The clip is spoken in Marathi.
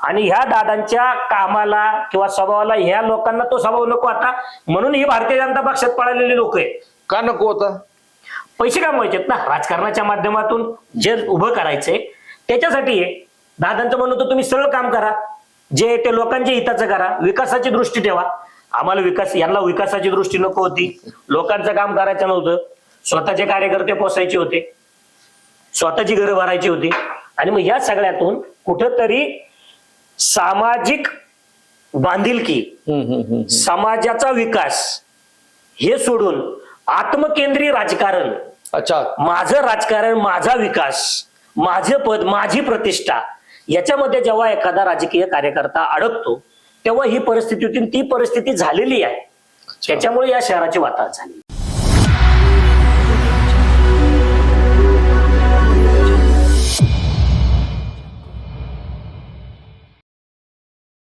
आणि ह्या दादांच्या कामाला किंवा स्वभावाला ह्या लोकांना तो स्वभाव नको आता, म्हणून ही भारतीय जनता पक्षात पळालेली लोक आहेत. का नको होता? पैसे कमवायचेत ना, राजकारणाच्या माध्यमातून जे उभं करायचंय त्याच्यासाठी आहे. दादांचं म्हणणं होतं तुम्ही सरळ काम करा, जे ते लोकांच्या हिताचं करा, विकासाची दृष्टी ठेवा. आम्हाला यांना विकासाची दृष्टी नको होती, लोकांचं काम करायचं नव्हतं, स्वतःचे कार्यकर्ते पोसायचे होते, स्वतःची घरं भरायची होती. आणि मग या सगळ्यातून कुठंतरी सामाजिक बांधिलकी, समाजाचा विकास हे सोडून आत्मकेंद्रीय राजकारण, अच्छा, माझं राजकारण, माझा विकास, माझे पद, माझी प्रतिष्ठा, याच्यामध्ये जेव्हा एखादा राजकीय कार्यकर्ता अडकतो तेव्हा ही परिस्थिती होती. ती परिस्थिती झालेली आहे, त्याच्यामुळे या शहराची वाताहत झाली.